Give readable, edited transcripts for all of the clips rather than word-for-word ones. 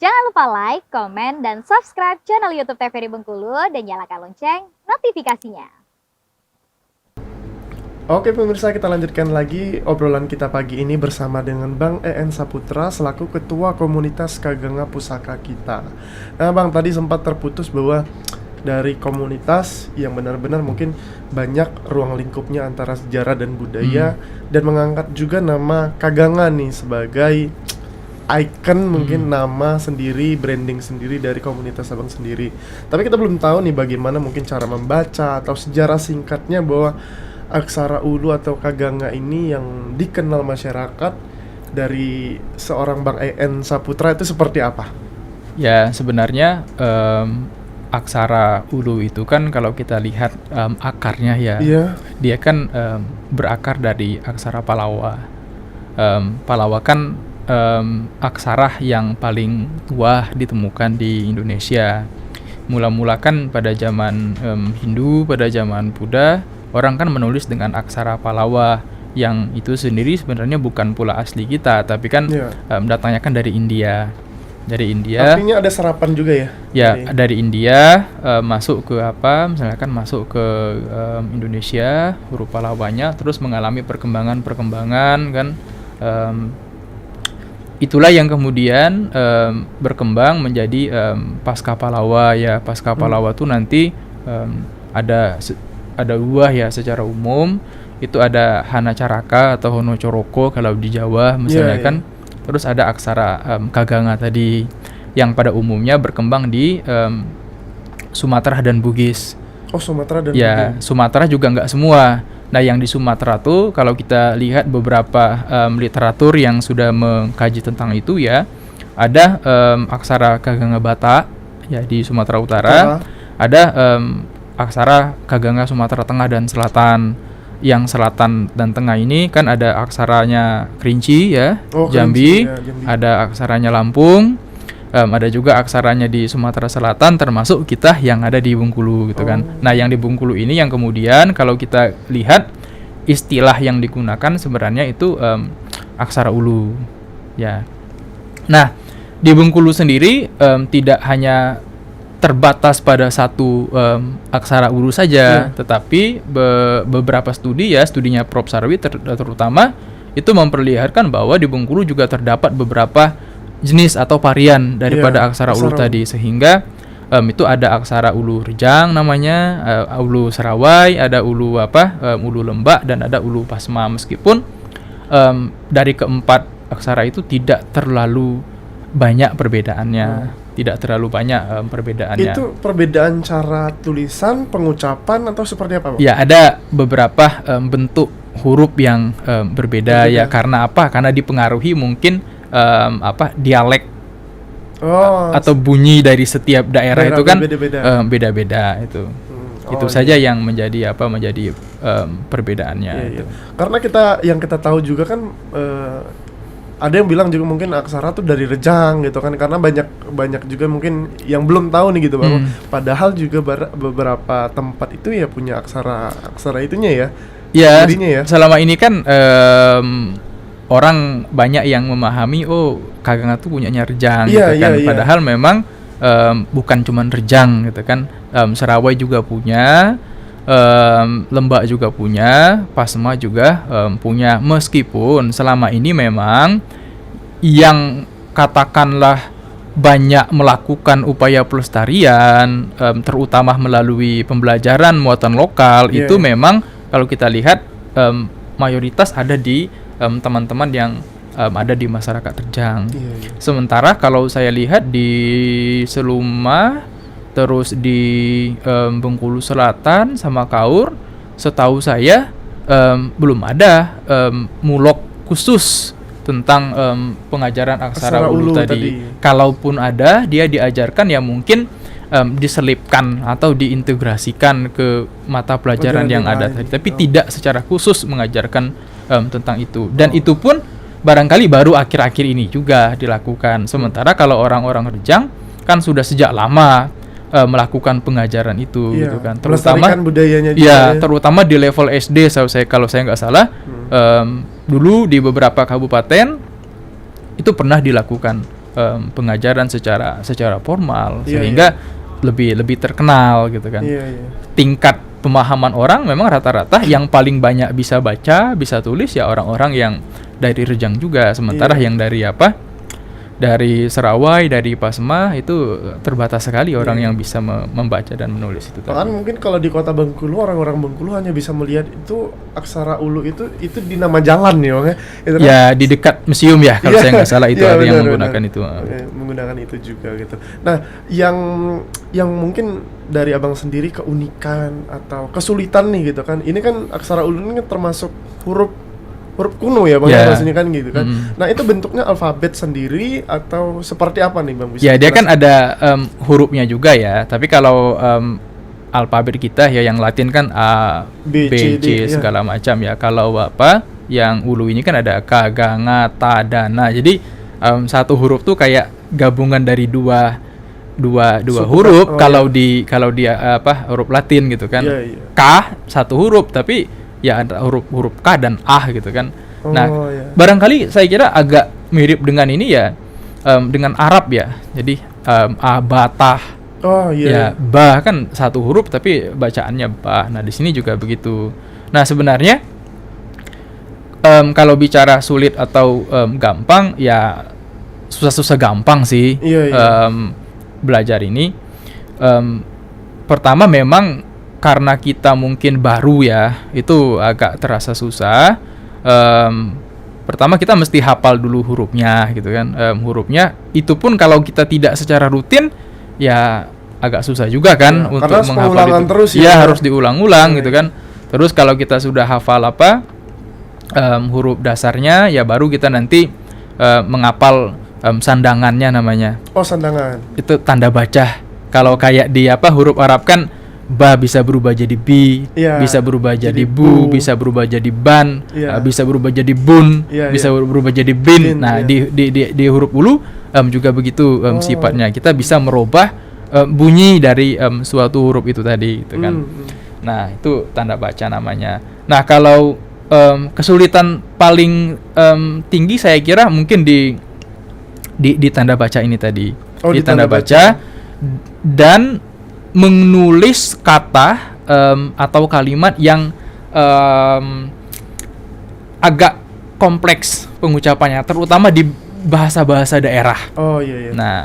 Jangan lupa like, komen, dan subscribe channel YouTube TVRI Bengkulu dan nyalakan lonceng notifikasinya. Oke pemirsa, kita lanjutkan lagi obrolan kita pagi ini bersama dengan Bang EN Saputra selaku Ketua Komunitas Kaganga Pusaka kita. Nah Bang, tadi sempat terputus bahwa dari komunitas yang benar-benar mungkin banyak ruang lingkupnya antara sejarah dan budaya dan mengangkat juga nama Kaganga nih sebagai icon, mungkin nama sendiri, branding sendiri dari komunitas Abang sendiri. Tapi kita belum tahu nih bagaimana mungkin cara membaca atau sejarah singkatnya bahwa aksara ulu atau Kaganga ini yang dikenal masyarakat dari seorang Bang EN Saputra itu seperti apa? Ya sebenarnya aksara ulu itu kan kalau kita lihat akarnya ya, dia kan berakar dari aksara Palawa. Palawa kan aksara yang paling tua ditemukan di Indonesia. Mula-mula kan pada zaman Hindu, pada zaman Buddha, orang kan menulis dengan aksara Palawa yang itu sendiri sebenarnya bukan pula asli kita, tapi kan datangnya kan dari India. Dari India. Artinya ada serapan juga ya? Ya, dari India masuk ke misalkan masuk ke Indonesia, huruf Palawanya, terus mengalami perkembangan kan. Itulah yang kemudian berkembang menjadi Pasca Palawa ya. Pasca Palawa tuh nanti ada dua ya secara umum, itu ada Hana Caraka atau Hono Coroko kalau di Jawa misalnya kan. Terus ada aksara Kaganga tadi yang pada umumnya berkembang di Sumatera dan Bugis. Oh, Sumatera dan ya, Bugis. Sumatera juga nggak semua. Nah, yang di Sumatera tuh kalau kita lihat beberapa literatur yang sudah mengkaji tentang itu ya, ada aksara Kaganga Batak ya di Sumatera Utara, ada aksara Kaganga Sumatera Tengah dan Selatan. Yang selatan dan tengah ini kan ada aksaranya Kerinci ya, Jambi, ada aksaranya Lampung, ada juga aksaranya di Sumatera Selatan, termasuk kita yang ada di Bengkulu gitu kan. Nah, yang di Bengkulu ini yang kemudian kalau kita lihat istilah yang digunakan sebenarnya itu aksara ulu ya. Nah, di Bengkulu sendiri tidak hanya terbatas pada satu aksara ulu saja, tetapi beberapa studinya Prof. Sarwi terutama itu memperlihatkan bahwa di Bengkulu juga terdapat beberapa jenis atau varian daripada aksara ulu tadi, sehingga itu ada aksara ulu Rejang namanya, ulu Serawai, ada ulu ulu Lembak, dan ada ulu Pasma. Meskipun dari keempat aksara itu tidak terlalu banyak perbedaannya. Tidak terlalu banyak perbedaannya. Itu perbedaan cara tulisan, pengucapan, atau seperti apa, Pak? Ya, ada beberapa bentuk huruf yang berbeda ya. Karena apa? Karena dipengaruhi mungkin dialek atau bunyi dari setiap daerah itu kan beda-beda itu. Itu saja yang menjadi perbedaannya. Itu. Karena yang kita tahu juga kan ada yang bilang juga mungkin aksara tuh dari Rejang gitu kan, karena banyak juga mungkin yang belum tahu nih gitu Bang. Padahal juga beberapa tempat itu ya punya aksara itunya ya. Ya, selama ini kan orang banyak yang memahami Kaganga tuh punyanya Rejang gitu kan. Padahal memang bukan cuma Rejang gitu kan. Serawai juga punya, Lembak juga punya, Pasma juga punya. Meskipun selama ini memang yang katakanlah banyak melakukan upaya pelestarian, terutama melalui pembelajaran muatan lokal, itu memang kalau kita lihat mayoritas ada di teman-teman yang ada di masyarakat Rejang. Sementara kalau saya lihat di Seluma, terus di Bengkulu Selatan sama Kaur, setahu saya belum ada mulok khusus tentang pengajaran aksara ulu tadi. Kalaupun ada, dia diajarkan ya mungkin diselipkan atau diintegrasikan ke mata pelajaran yang ada tadi, tapi tidak secara khusus mengajarkan tentang itu. Dan itu pun barangkali baru akhir-akhir ini juga dilakukan. Sementara kalau orang-orang Rejang kan sudah sejak lama melakukan pengajaran itu, gitu kan. Terutama budayanya juga, terutama di level SD, kalau saya nggak salah, dulu di beberapa kabupaten itu pernah dilakukan pengajaran secara formal, Iya, sehingga lebih terkenal gitu kan. Iya, iya. Tingkat pemahaman orang memang rata-rata yang paling banyak bisa baca, bisa tulis ya orang-orang yang dari Rejang juga. Sementara Iya. yang dari Serawai, dari Pasma itu terbatas sekali orang yang bisa membaca dan menulis itu Bahkan tadi. mungkin kalau di kota Bengkulu, orang-orang Bengkulu hanya bisa melihat itu aksara ulu itu di nama jalan ya, Bang ya. Itu kan- Ya di dekat museum ya kalau Iya, saya nggak salah itu iya, ada yang benar, menggunakan benar. itu. Menggunakan itu juga gitu. Nah, yang mungkin dari Abang sendiri keunikan atau kesulitan nih gitu kan. Ini kan aksara ulu ini kan termasuk huruf kuno ya, Bang, Ya. maksudnya kan gitu kan. Mm. Nah, itu bentuknya alfabet sendiri atau seperti apa nih, Bang? Bisa Ya dia kan dijelaskan? ada hurufnya juga ya. Tapi kalau alfabet kita ya yang Latin kan A, B, B, C, D, C ya. segala macam ya. Kalau yang ulu ini kan ada Ka, Ga, Nga, Ta, Da, Na. Jadi satu huruf tuh kayak gabungan dari dua Suku huruf. kan? Oh, Kalau dia huruf Latin gitu kan. Iya, iya. Ka satu huruf tapi ya ada huruf K dan A gitu kan. Nah, Oh, iya. barangkali saya kira agak mirip dengan ini ya, dengan Arab ya. Jadi Batah Oh, iya. ya, Ba kan satu huruf tapi bacaannya Ba. Nah, di sini juga begitu. Nah, sebenarnya kalau bicara sulit atau gampang ya susah-susah gampang sih. Iya, iya. Belajar ini. Pertama memang karena kita mungkin baru ya, itu agak terasa susah. Pertama kita mesti hafal dulu hurufnya gitu kan. Hurufnya itu pun kalau kita tidak secara rutin ya agak susah juga kan Ya, untuk karena harus menghafal pengulangan itu. terus Ya, ya. harus diulang-ulang Iya, gitu iya. kan. Terus kalau kita sudah hafal huruf dasarnya ya baru kita nanti menghafal sandangannya namanya. Oh, sandangan. Itu tanda baca. Kalau kayak di huruf Arab kan ba bisa berubah jadi bi, Iya, bisa berubah jadi jadi bu, bu. bisa berubah jadi ban, Iya. bisa berubah jadi bun, Iya, bisa iya. berubah jadi bin. Bin, Nah, iya. di huruf ulu juga begitu Oh. sifatnya. Kita bisa merubah bunyi dari suatu huruf itu tadi gitu kan. Nah, itu tanda baca namanya. Nah, kalau kesulitan paling tinggi saya kira mungkin di tanda baca ini tadi. Oh, Di di tanda tanda baca dan menulis kata atau kalimat yang agak kompleks pengucapannya, terutama di bahasa-bahasa daerah. Oh, iya, iya. Nah,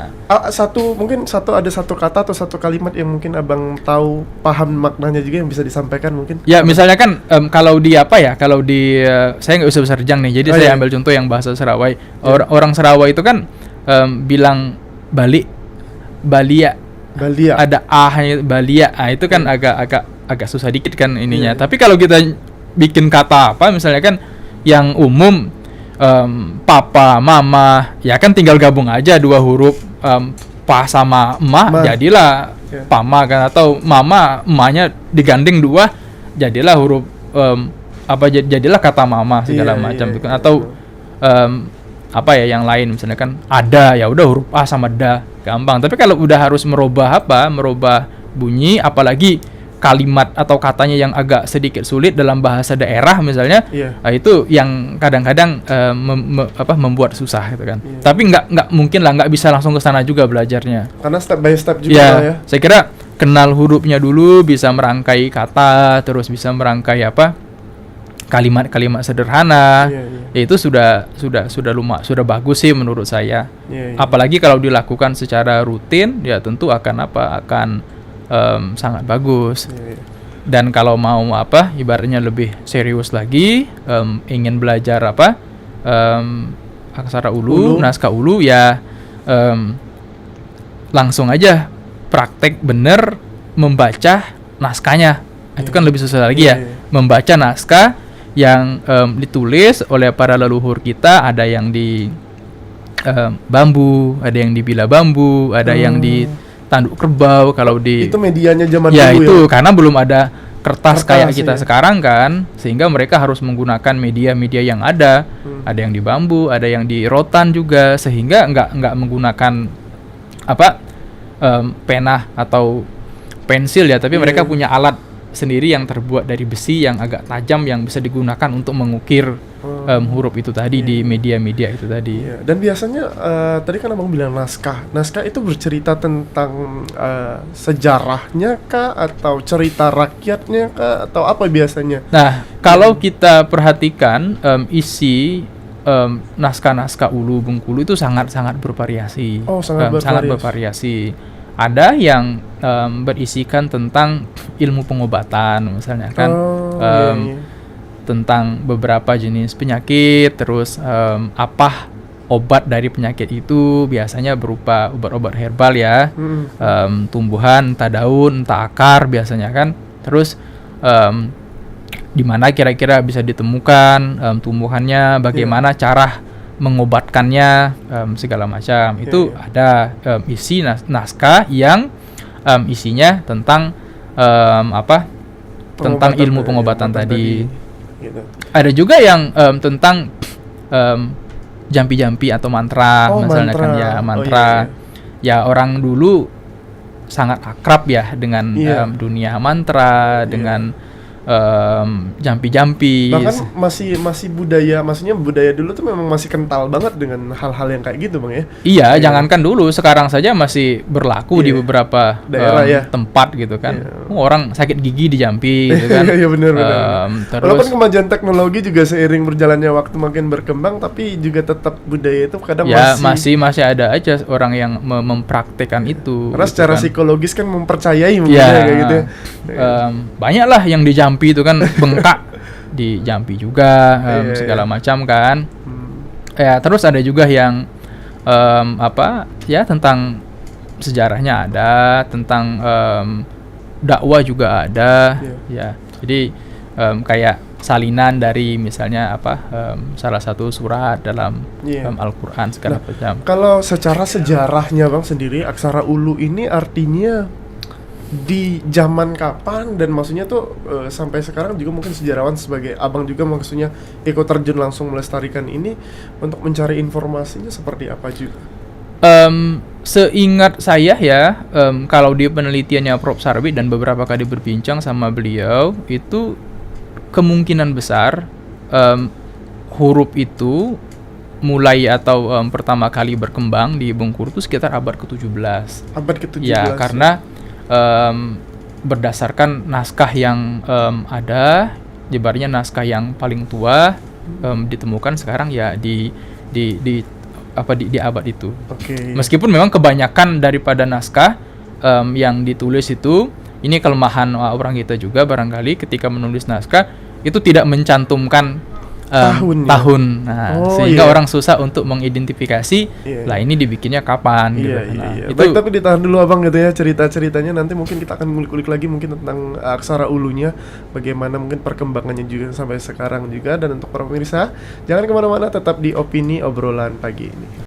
Mungkin ada satu kata atau satu kalimat yang mungkin Abang tahu, paham maknanya juga yang bisa disampaikan mungkin. ya misalnya kan kalau di kalau di saya nggak usah besar Rejang nih, jadi Oh, saya iya. ambil contoh yang bahasa Serawai. Orang Serawai itu kan bilang balik, balia, Balia. ada ahnya balia, itu kan agak susah dikit kan ininya. Iya. Tapi kalau kita bikin kata misalnya kan yang umum papa, mama, ya kan tinggal gabung aja dua huruf pa sama ma, Ma. jadilah Ya. pama kan, atau mama, emaknya digandeng dua, jadilah huruf jadilah kata mama segala Iya, macam iya, gitu kan. iya. Atau yang lain misalnya kan ada, ya udah huruf a sama da, gampang. Tapi kalau udah harus merubah bunyi, apalagi kalimat atau katanya yang agak sedikit sulit dalam bahasa daerah misalnya, Iya. itu yang kadang-kadang membuat susah gitu kan. Iya. Tapi nggak mungkin lah, nggak bisa langsung ke sana juga belajarnya. Karena step by step juga Ya, lah ya. saya kira kenal hurufnya dulu, bisa merangkai kata, terus bisa merangkai kalimat-kalimat sederhana. Iya, iya. Itu sudah bagus sih menurut saya. Iya, iya. Apalagi kalau dilakukan secara rutin, ya tentu akan sangat bagus. Iya, iya. Dan kalau mau ibaratnya lebih serius lagi, ingin belajar aksara ulu, naskah ulu, ya langsung aja praktek bener membaca naskahnya. Itu kan lebih susah lagi ya. Iya, iya. Membaca naskah yang ditulis oleh para leluhur kita, ada yang di bambu, ada yang di bila bambu, ada yang di tanduk kerbau. Kalau di Itu medianya zaman ya dulu itu ya. karena belum ada kertas kayak kita ya. sekarang kan, sehingga mereka harus menggunakan media-media yang ada. Ada yang di bambu, ada yang di rotan juga, sehingga nggak menggunakan pena atau pensil ya, tapi mereka punya alat sendiri yang terbuat dari besi yang agak tajam yang bisa digunakan untuk mengukir huruf itu tadi di media-media itu tadi. Iya. Dan biasanya tadi kan abang bilang naskah. Naskah itu bercerita tentang sejarahnya kah, atau cerita rakyatnya kah, atau apa biasanya? Nah, kalau kita perhatikan isi naskah-naskah Ulu Bengkulu itu sangat-sangat bervariasi. Oh, sangat bervariasi. Ada yang berisikan tentang ilmu pengobatan, misalnya kan, tentang beberapa jenis penyakit, terus apa obat dari penyakit itu, biasanya berupa obat-obat herbal ya, tumbuhan, entah daun, entah akar biasanya kan. Terus di mana kira-kira bisa ditemukan tumbuhannya, bagaimana cara mengobatkannya, segala macam. Itu ada isi naskah yang isinya tentang tentang ilmu pengobatan tadi. Gitu. Ada juga yang tentang jampi-jampi atau mantra, misalnya mantra. kan ya mantra. Ya orang dulu sangat akrab ya dengan dunia mantra, dengan jampi-jampi. Bahkan masih budaya, maksudnya budaya dulu tuh memang masih kental banget dengan hal-hal yang kayak gitu bang ya. Iya, jangankan dulu, sekarang saja masih berlaku di beberapa daerah tempat gitu kan. Orang sakit gigi di jampi gitu kan. Iya benar. Terus Walaupun kemajuan teknologi juga seiring berjalannya waktu makin berkembang, tapi juga tetap budaya itu kadang ya masih ada aja orang yang mempraktekkan itu. Karena gitu secara kan. psikologis kan mempercayai mungkin Ya, kayak gitu. banyak lah yang di jampi itu kan bengkak di jampi juga, segala macam kan. Ya, terus ada juga yang tentang sejarahnya ada, tentang dakwah juga ada. Ya, jadi kayak salinan dari misalnya salah satu surat dalam Al-Quran segala macam. Kalau secara sejarahnya bang sendiri, aksara Ulu ini artinya di zaman kapan, dan maksudnya tuh sampai sekarang juga mungkin sejarawan sebagai abang juga maksudnya ikut terjun langsung melestarikan ini untuk mencari informasinya seperti apa juga? Seingat saya ya, kalau di penelitiannya Prof. Sarbit dan beberapa kali berbincang sama beliau, itu kemungkinan besar huruf itu mulai atau pertama kali berkembang di Bengkulu itu sekitar abad ke-17. Abad ke-17. Ya, karena berdasarkan naskah yang ada, jebarnya naskah yang paling tua ditemukan sekarang ya di abad itu. Meskipun memang kebanyakan daripada naskah yang ditulis itu, ini kelemahan orang kita juga barangkali ketika menulis naskah itu tidak mencantumkan tahun. Nah, sehingga orang susah untuk mengidentifikasi lah ini dibikinnya kapan gitu. Nah, Baik, tapi ditahan dulu abang gitu ya cerita-ceritanya, nanti mungkin kita akan ngulik-ngulik lagi mungkin tentang aksara Ulunya, bagaimana mungkin perkembangannya juga sampai sekarang juga. Dan untuk para pemirsa, jangan kemana-mana, tetap di Opini Obrolan Pagi ini.